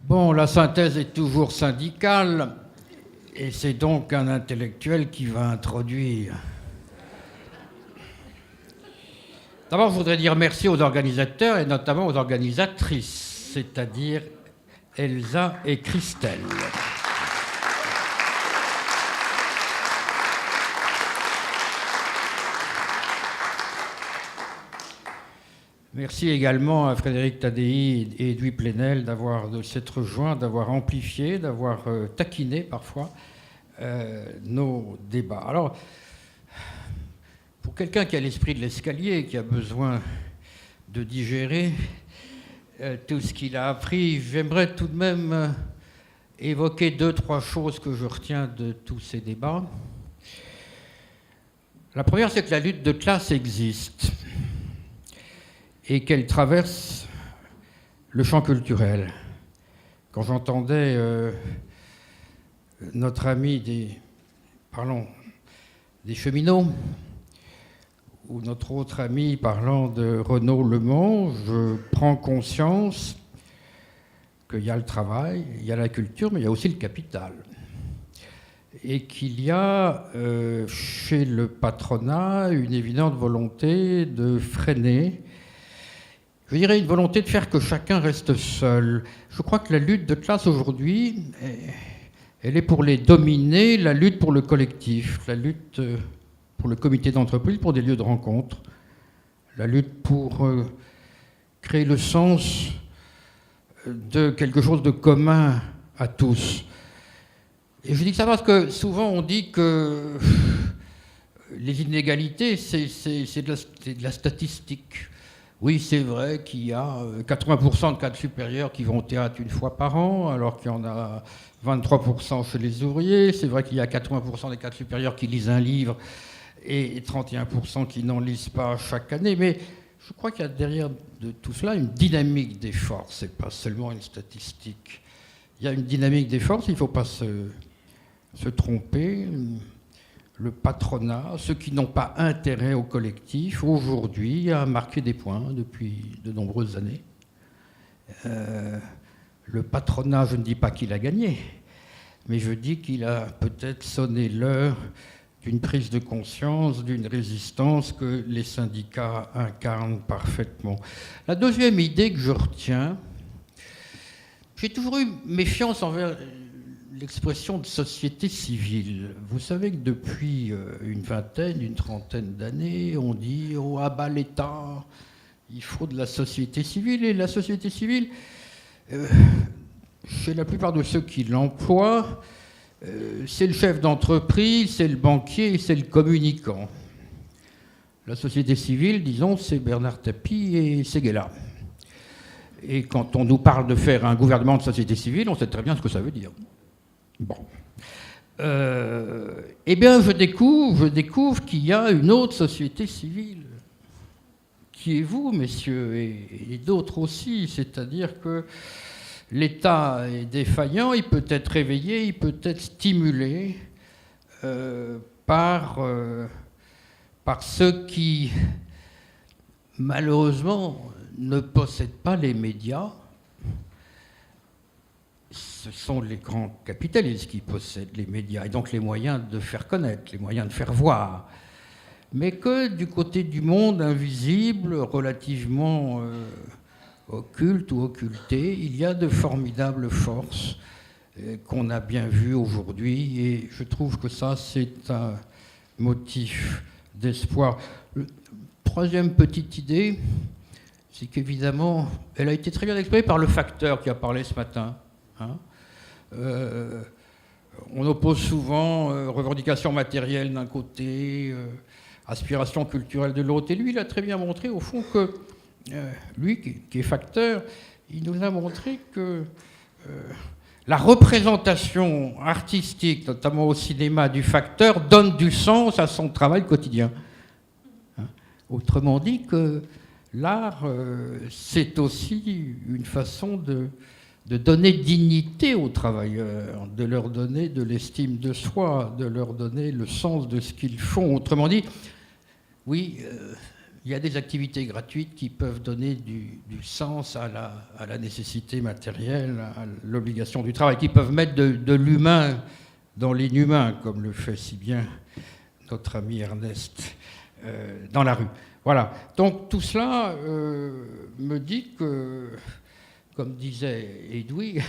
Bon, la synthèse est toujours syndicale, et c'est donc un intellectuel qui va introduire. D'abord, je voudrais dire merci aux organisateurs, et notamment aux organisatrices, c'est-à-dire Elsa et Christelle. Merci également à Frédéric Tadei et Edoui Plenel de s'être joints, d'avoir amplifié, d'avoir taquiné parfois nos débats. Alors, pour quelqu'un qui a l'esprit de l'escalier, qui a besoin de digérer tout ce qu'il a appris, j'aimerais tout de même évoquer 2-3 choses que je retiens de tous ces débats. La première, c'est que la lutte de classe existe et qu'elle traverse le champ culturel. Quand j'entendais notre ami des cheminots, ou notre autre ami parlant de Renaud Le Mans, je prends conscience qu'il y a le travail, il y a la culture, mais il y a aussi le capital. Et qu'il y a chez le patronat une évidente volonté de freiner, je dirais une volonté de faire que chacun reste seul. Je crois que la lutte de classe aujourd'hui, elle est pour les dominer, la lutte pour le collectif, la lutte pour le comité d'entreprise, pour des lieux de rencontre, la lutte pour créer le sens de quelque chose de commun à tous. Et je dis que ça parce que souvent on dit que les inégalités, c'est de la statistique. Oui, c'est vrai qu'il y a 80% de cadres supérieurs qui vont au théâtre une fois par an, alors qu'il y en a 23% chez les ouvriers. C'est vrai qu'il y a 80% des cadres supérieurs qui lisent un livre et 31% qui n'en lisent pas chaque année. Mais je crois qu'il y a derrière de tout cela une dynamique des forces. Ce n'est pas seulement une statistique. Il y a une dynamique des forces, il ne faut pas se tromper. Le patronat, ceux qui n'ont pas intérêt au collectif, aujourd'hui, a marqué des points depuis de nombreuses années. Le patronat, je ne dis pas qu'il a gagné, mais je dis qu'il a peut-être sonné l'heure d'une prise de conscience, d'une résistance que les syndicats incarnent parfaitement. La deuxième idée que je retiens, j'ai toujours eu méfiance envers l'expression de société civile. Vous savez que depuis une trentaine d'années, on dit « oh, à bas l'État, il faut de la société civile ». Et la société civile, chez la plupart de ceux qui l'emploient, c'est le chef d'entreprise, c'est le banquier, c'est le communicant. La société civile, disons, c'est Bernard Tapie et Séguéla. Et quand on nous parle de faire un gouvernement de société civile, on sait très bien ce que ça veut dire. Bon. Eh bien, je découvre qu'il y a une autre société civile, qui est vous, messieurs, et d'autres aussi. C'est-à-dire que l'État est défaillant, il peut être réveillé, il peut être stimulé par ceux qui, malheureusement, ne possèdent pas les médias. Ce sont les grands capitalistes qui possèdent les médias et donc les moyens de faire connaître, les moyens de faire voir. Mais que du côté du monde invisible, relativement occulte ou occulté, il y a de formidables forces qu'on a bien vues aujourd'hui et je trouve que ça, c'est un motif d'espoir. Troisième petite idée, c'est qu'évidemment, elle a été très bien exprimée par le facteur qui a parlé ce matin. On oppose souvent revendications matérielles d'un côté, aspiration culturelle de l'autre. Et lui, il a très bien montré, au fond, que lui, qui est facteur, il nous a montré que la représentation artistique, notamment au cinéma, du facteur, donne du sens à son travail quotidien. Autrement dit, que l'art, c'est aussi une façon de donner dignité aux travailleurs, de leur donner de l'estime de soi, de leur donner le sens de ce qu'ils font. Autrement dit, oui, il y a des activités gratuites qui peuvent donner du sens à la nécessité matérielle, à l'obligation du travail, qui peuvent mettre de l'humain dans l'inhumain, comme le fait si bien notre ami Ernest dans la rue. Voilà. Donc tout cela me dit que, comme disait Edoui,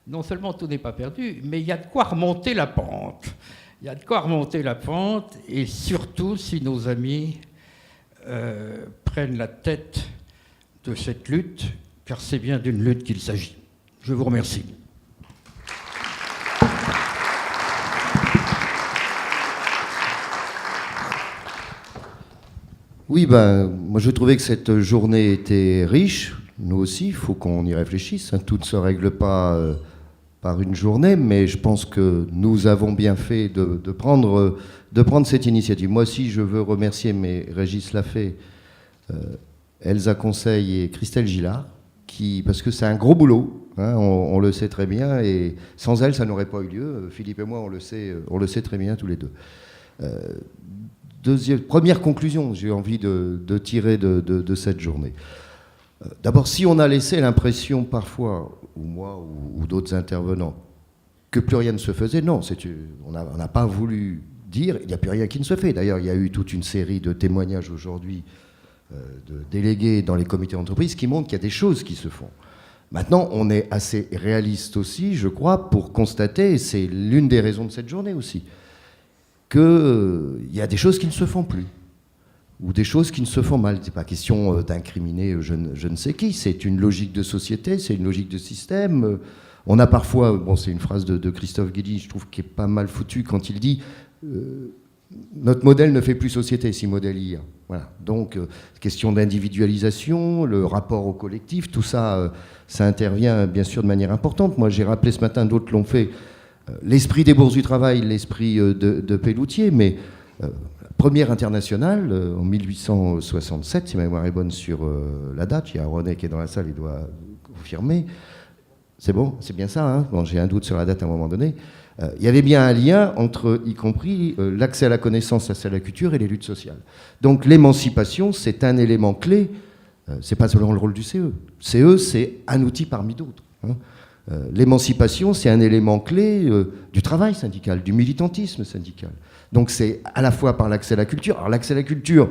non seulement tout n'est pas perdu, mais il y a de quoi remonter la pente. Il y a de quoi remonter la pente, et surtout si nos amis prennent la tête de cette lutte, car c'est bien d'une lutte qu'il s'agit. Je vous remercie. Oui, moi je trouvais que cette journée était riche. Nous aussi, il faut qu'on y réfléchisse. Tout ne se règle pas par une journée, mais je pense que nous avons bien fait de prendre cette initiative. Moi aussi, je veux remercier, mais Régis l'a fait, Elsa Conseil et Christelle Gillard, parce que c'est un gros boulot, hein, on le sait très bien, et sans elles, ça n'aurait pas eu lieu. Philippe et moi, on le sait très bien tous les deux. Première conclusion, j'ai envie de tirer de cette journée. D'abord, si on a laissé l'impression parfois, ou moi ou d'autres intervenants, que plus rien ne se faisait, non, on n'a pas voulu dire, il n'y a plus rien qui ne se fait. D'ailleurs, il y a eu toute une série de témoignages aujourd'hui de délégués dans les comités d'entreprise qui montrent qu'il y a des choses qui se font. Maintenant, on est assez réaliste aussi, je crois, pour constater, et c'est l'une des raisons de cette journée aussi, qu'il y a des choses qui ne se font plus, ou des choses qui ne se font mal. C'est pas question d'incriminer je ne sais qui, c'est une logique de société, c'est une logique de système. On a parfois, c'est une phrase de Christophe Guilly, je trouve, qui est pas mal foutue, quand il dit notre modèle ne fait plus société, si modèle il y a. Voilà. Donc, question d'individualisation, le rapport au collectif, tout ça, ça intervient bien sûr de manière importante. Moi, j'ai rappelé ce matin, d'autres l'ont fait, l'esprit des bourses du travail, l'esprit de Pelloutier, mais première internationale en 1867, si ma mémoire est bonne sur la date, il y a René qui est dans la salle, il doit confirmer. C'est bon, c'est bien ça, hein, bon, j'ai un doute sur la date à un moment donné. Il y avait bien un lien entre, y compris, l'accès à la connaissance, l'accès à la culture et les luttes sociales. Donc l'émancipation, c'est un élément clé, c'est pas seulement le rôle du CE. CE, c'est un outil parmi d'autres. Hein. L'émancipation, c'est un élément clé du travail syndical, du militantisme syndical. Donc c'est à la fois par l'accès à la culture. Alors l'accès à la culture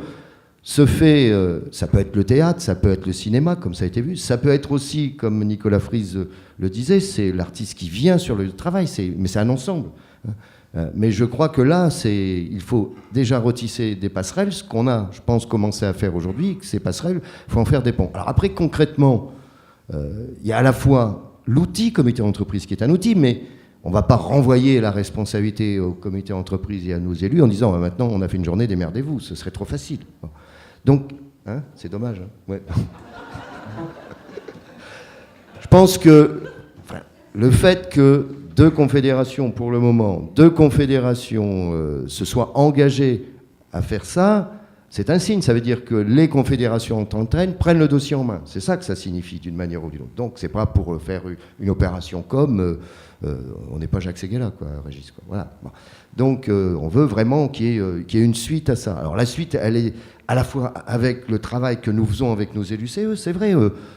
se fait, ça peut être le théâtre, ça peut être le cinéma, comme ça a été vu, ça peut être aussi, comme Nicolas Fries le disait, c'est l'artiste qui vient sur le travail, mais c'est un ensemble. Mais je crois que là, il faut déjà retisser des passerelles, ce qu'on a, je pense, commencé à faire aujourd'hui, que ces passerelles, il faut en faire des ponts. Alors après, concrètement, il y a à la fois l'outil comité d'entreprise qui est un outil, mais on ne va pas renvoyer la responsabilité au comité d'entreprise et à nos élus en disant maintenant on a fait une journée, démerdez-vous, ce serait trop facile. Donc, hein, c'est dommage. Hein, ouais. Je pense que le fait que deux confédérations, pour le moment, se soient engagées à faire ça, c'est un signe. Ça veut dire que les confédérations entre elles prennent le dossier en main. C'est ça que ça signifie d'une manière ou d'une autre. Donc, c'est pas pour faire une opération comme... on n'est pas Jacques Séguéla, quoi, Régis. Quoi. Voilà. Bon. Donc, on veut vraiment qu'il y ait une suite à ça. Alors, la suite, elle est à la fois avec le travail que nous faisons avec nos élus CE, c'est vrai.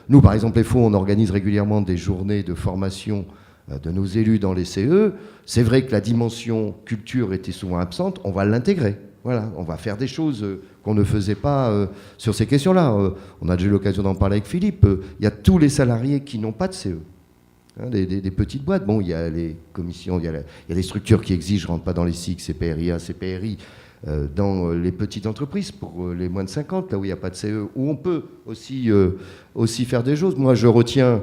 Nous, par exemple, les FO, on organise régulièrement des journées de formation de nos élus dans les CE. C'est vrai que la dimension culture était souvent absente. On va l'intégrer. Voilà, on va faire des choses qu'on ne faisait pas sur ces questions-là. On a déjà eu l'occasion d'en parler avec Philippe. Il y a tous les salariés qui n'ont pas de CE. Hein, des petites boîtes. Bon, il y a les commissions, il y a des structures qui exigent, je ne rentre pas dans les SIC, CPRIA, CPRI, dans les petites entreprises, pour les moins de 50, là où il n'y a pas de CE, où on peut aussi faire des choses. Moi, je retiens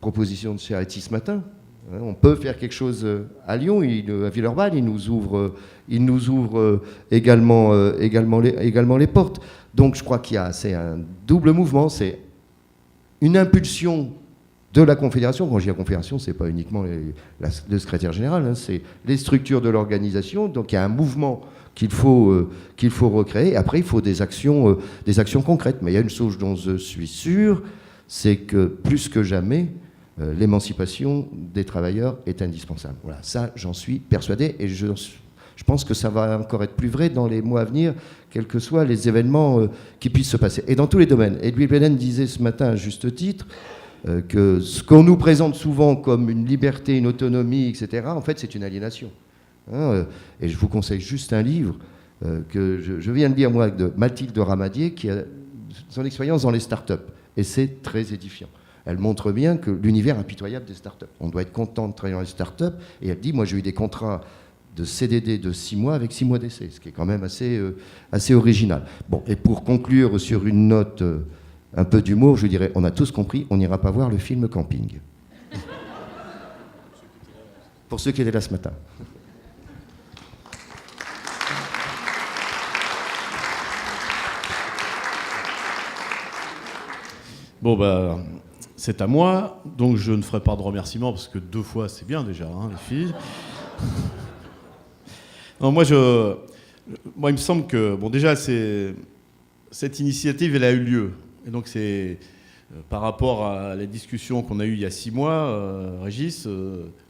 proposition de Chiaretti ce matin. Hein, on peut faire quelque chose à Lyon, à Villeurbanne, il nous ouvre également les portes. Donc, je crois c'est un double mouvement, c'est une impulsion de la Confédération. Quand je dis la Confédération, ce n'est pas uniquement le secrétaire général, hein, c'est les structures de l'organisation. Donc il y a un mouvement qu'il faut recréer. Après, il faut des actions concrètes. Mais il y a une chose dont je suis sûr, c'est que plus que jamais, l'émancipation des travailleurs est indispensable. Voilà, ça, j'en suis persuadé. Et Je pense que ça va encore être plus vrai dans les mois à venir, quels que soient les événements qui puissent se passer. Et dans tous les domaines. Edwin Belen disait ce matin à juste titre que ce qu'on nous présente souvent comme une liberté, une autonomie, etc., en fait, c'est une aliénation. Et je vous conseille juste un livre que je viens de lire, moi, de Mathilde Ramadier, qui a son expérience dans les startups. Et c'est très édifiant. Elle montre bien que l'univers impitoyable des startups. On doit être content de travailler dans les startups. Et elle dit, moi, j'ai eu des contrats de CDD de 6 mois avec 6 mois d'essai, ce qui est quand même assez original. Bon, et pour conclure sur une note un peu d'humour, je dirais, on a tous compris, on n'ira pas voir le film Camping. Pour ceux qui étaient là ce matin. Bon, bah, c'est à moi, donc je ne ferai pas de remerciements, parce que 2 fois, c'est bien déjà, hein, les filles. Non, moi, il me semble que, bon, déjà, cette initiative, elle a eu lieu. Et donc, c'est par rapport à la discussion qu'on a eue il y a 6 mois, Régis,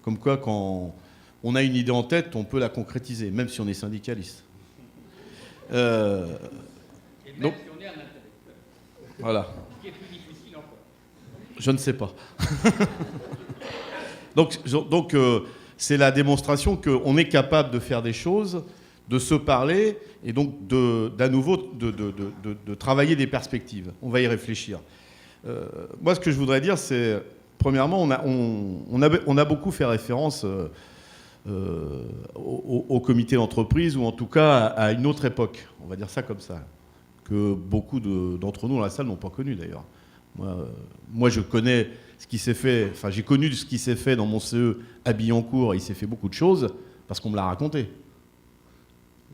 comme quoi, quand on a une idée en tête, on peut la concrétiser, même si on est syndicaliste. Et même donc, si on est un intellectuel. Voilà. Qui est plus difficile encore. Je ne sais pas. donc c'est la démonstration qu'on est capable de faire des choses, de se parler, et donc d'à nouveau de travailler des perspectives. On va y réfléchir. Moi, ce que je voudrais dire, c'est, premièrement, on a beaucoup fait référence au comité d'entreprise, ou en tout cas à une autre époque, on va dire ça comme ça, que beaucoup d'entre nous dans la salle n'ont pas connu d'ailleurs. Moi, je connais ce qui s'est fait, enfin j'ai connu ce qui s'est fait dans mon CE à Billancourt, il s'est fait beaucoup de choses parce qu'on me l'a raconté.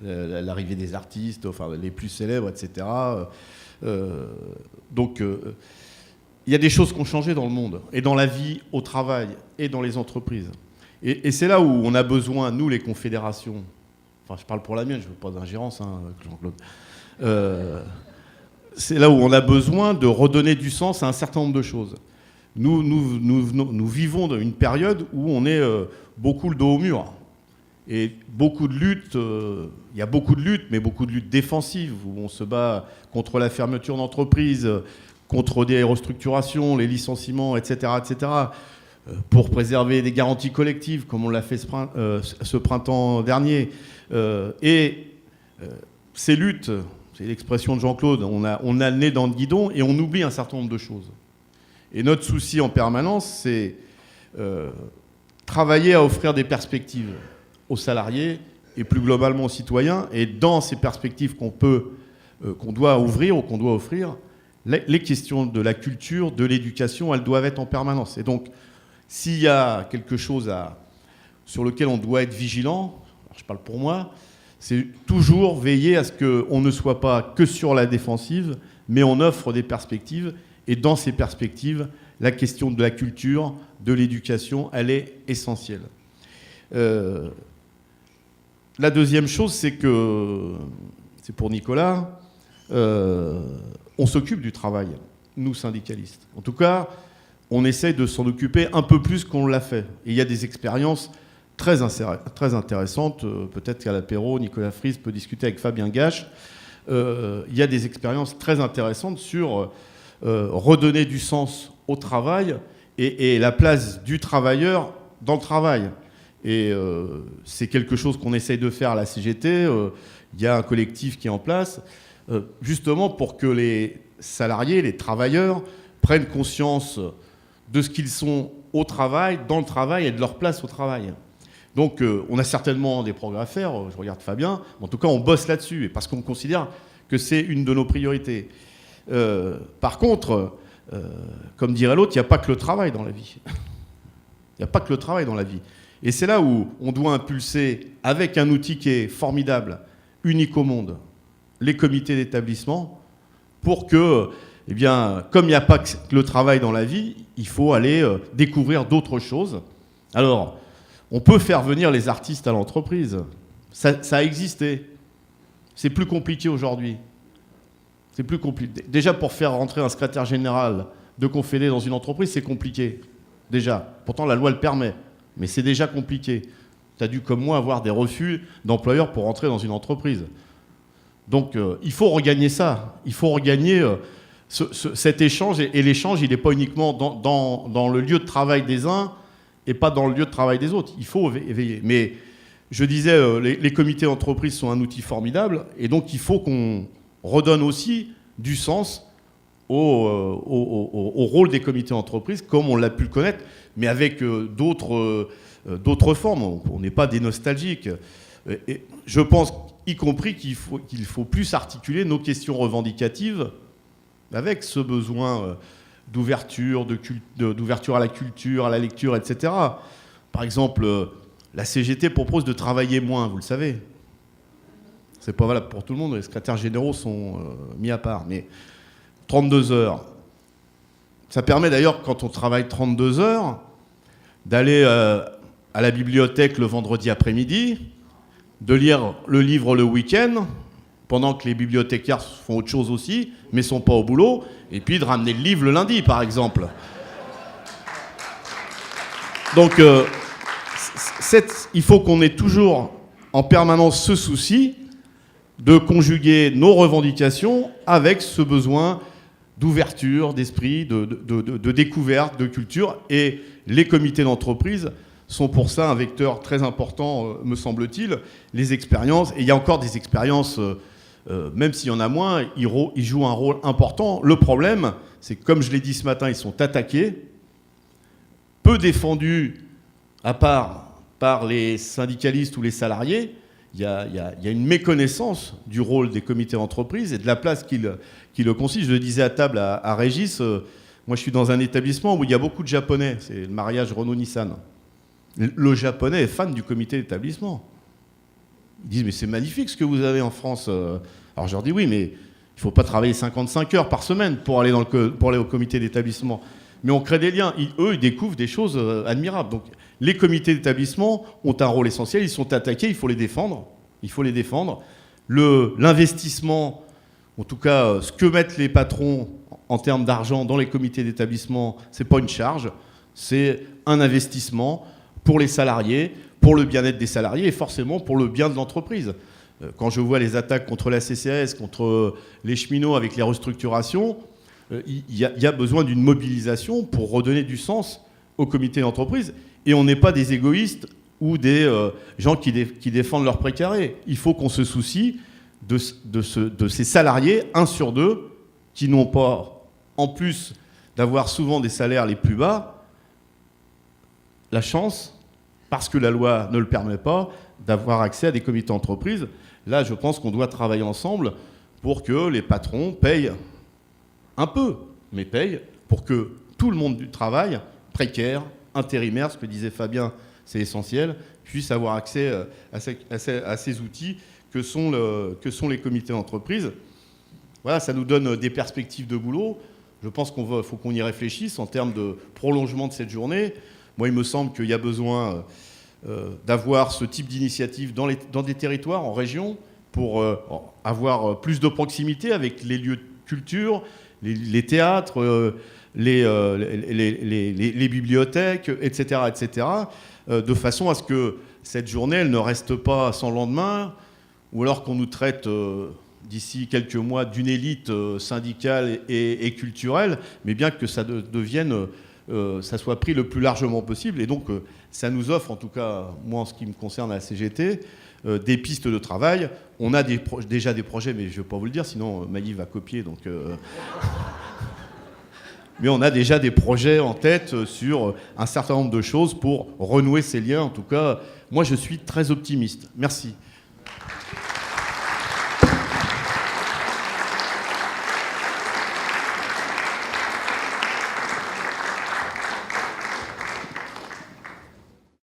L'arrivée des artistes, enfin les plus célèbres, etc. Donc il y a des choses qui ont changé dans le monde, et dans la vie au travail, et dans les entreprises. Et c'est là où on a besoin, nous les confédérations, enfin je parle pour la mienne, je ne veux pas d'ingérence, hein, Jean-Claude, c'est là où on a besoin de redonner du sens à un certain nombre de choses. Nous vivons dans une période où on est beaucoup le dos au mur. Et beaucoup de luttes, il y a beaucoup de luttes, mais beaucoup de luttes défensives, où on se bat contre la fermeture d'entreprises, contre des restructurations, les licenciements, etc., etc., pour préserver des garanties collectives, comme on l'a fait ce printemps dernier. Ces luttes, c'est l'expression de Jean-Claude, on a le nez dans le guidon et on oublie un certain nombre de choses. Et notre souci en permanence, c'est travailler à offrir des perspectives aux salariés et plus globalement aux citoyens. Et dans ces perspectives qu'on doit ouvrir ou qu'on doit offrir, les questions de la culture, de l'éducation, elles doivent être en permanence. Et donc, s'il y a quelque chose sur lequel on doit être vigilant, alors je parle pour moi, c'est toujours veiller à ce qu'on ne soit pas que sur la défensive, mais on offre des perspectives. Et dans ces perspectives, la question de la culture, de l'éducation, elle est essentielle. La deuxième chose, c'est pour Nicolas, on s'occupe du travail, nous syndicalistes. En tout cas, on essaye de s'en occuper un peu plus qu'on l'a fait. Et il y a des expériences très intéressantes. Peut-être qu'à l'apéro, Nicolas Fries peut discuter avec Fabien Gache. Il y a des expériences très intéressantes sur redonner du sens au travail et la place du travailleur dans le travail. Et c'est quelque chose qu'on essaye de faire à la CGT. Il y a un collectif qui est en place, justement pour que les salariés, les travailleurs, prennent conscience de ce qu'ils sont au travail, dans le travail et de leur place au travail. Donc on a certainement des progrès à faire, je regarde Fabien, mais en tout cas on bosse là-dessus, parce qu'on considère que c'est une de nos priorités. Par contre, comme dirait l'autre, il n'y a pas que le travail dans la vie. Il n'y a pas que le travail dans la vie. Et c'est là où on doit impulser, avec un outil qui est formidable, unique au monde, les comités d'établissement, pour que, eh bien, comme il n'y a pas que le travail dans la vie, il faut aller découvrir d'autres choses. Alors, on peut faire venir les artistes à l'entreprise. Ça a existé. C'est plus compliqué aujourd'hui. C'est plus compliqué. Déjà, pour faire rentrer un secrétaire général de Confédé dans une entreprise, c'est compliqué. Déjà. Pourtant, la loi le permet. Mais c'est déjà compliqué. tu as dû, comme moi, avoir des refus d'employeurs pour rentrer dans une entreprise. Donc, il faut regagner ça. Il faut regagner cet échange. Et l'échange, il n'est pas uniquement dans le lieu de travail des uns et pas dans le lieu de travail des autres. Il faut éveiller. Mais je disais, les comités d'entreprise sont un outil formidable. Et donc, il faut qu'on redonne aussi du sens au rôle des comités d'entreprise, comme on l'a pu le connaître, mais avec d'autres formes. On n'est pas des nostalgiques. Et je pense, y compris, qu'il faut plus articuler nos questions revendicatives avec ce besoin d'ouverture, d'ouverture à la culture, à la lecture, etc. Par exemple, la CGT propose de travailler moins, vous le savez. C'est pas valable pour tout le monde, les secrétaires généraux sont mis à part. Mais 32 heures, ça permet d'ailleurs, quand on travaille 32 heures, d'aller à la bibliothèque le vendredi après-midi, de lire le livre le week-end, pendant que les bibliothécaires font autre chose aussi, mais ne sont pas au boulot, et puis de ramener le livre le lundi, par exemple. Donc, il faut qu'on ait toujours en permanence ce souci de conjuguer nos revendications avec ce besoin d'ouverture d'esprit, de découverte, de culture. Et les comités d'entreprise sont pour ça un vecteur très important, me semble-t-il. Les expériences, et il y a encore des expériences, même s'il y en a moins, ils jouent un rôle important. Le problème, c'est que, comme je l'ai dit ce matin, ils sont attaqués, peu défendus, à part par les syndicalistes ou les salariés. Il y a une méconnaissance du rôle des comités d'entreprise et de la place qui le consiste. Je le disais à table à Régis, moi je suis dans un établissement où il y a beaucoup de Japonais, c'est le mariage Renault-Nissan. Le Japonais est fan du comité d'établissement. Ils disent, mais c'est magnifique ce que vous avez en France. Alors je leur dis, oui, mais il ne faut pas travailler 55 heures par semaine pour aller au comité d'établissement. Mais on crée des liens. Eux, ils découvrent des choses admirables. Donc, les comités d'établissement ont un rôle essentiel. Ils sont attaqués, il faut les défendre. Il faut les défendre. L'investissement, en tout cas, ce que mettent les patrons en termes d'argent dans les comités d'établissement, ce n'est pas une charge. C'est un investissement pour les salariés, pour le bien-être des salariés et forcément pour le bien de l'entreprise. Quand je vois les attaques contre la CCAS, contre les cheminots avec les restructurations, il y a besoin d'une mobilisation pour redonner du sens au comité d'entreprise. Et on n'est pas des égoïstes ou des gens qui défendent leur précaré. Il faut qu'on se soucie de ces salariés, 1 sur 2, qui n'ont pas, en plus d'avoir souvent des salaires les plus bas, la chance, parce que la loi ne le permet pas, d'avoir accès à des comités d'entreprise. Là, je pense qu'on doit travailler ensemble pour que les patrons payent un peu, mais payent pour que tout le monde du travail, précaire, intérimaire, ce que disait Fabien, c'est essentiel, puisse avoir accès à ces outils que sont les comités d'entreprise. Voilà, ça nous donne des perspectives de boulot. Je pense faut qu'on y réfléchisse en termes de prolongement de cette journée. Moi, il me semble qu'il y a besoin d'avoir ce type d'initiative dans des territoires, en région, pour avoir plus de proximité avec les lieux de culture, les théâtres, les bibliothèques, etc., etc., de façon à ce que cette journée, elle ne reste pas sans lendemain, ou alors qu'on nous traite d'ici quelques mois d'une élite syndicale et culturelle, mais bien que ça devienne, ça soit pris le plus largement possible. Et donc, ça nous offre, en tout cas, moi, en ce qui me concerne à la CGT, des pistes de travail. On a déjà des projets, mais je ne vais pas vous le dire, sinon Maï va copier. Donc, mais on a déjà des projets en tête sur un certain nombre de choses pour renouer ces liens. En tout cas, moi, je suis très optimiste. Merci.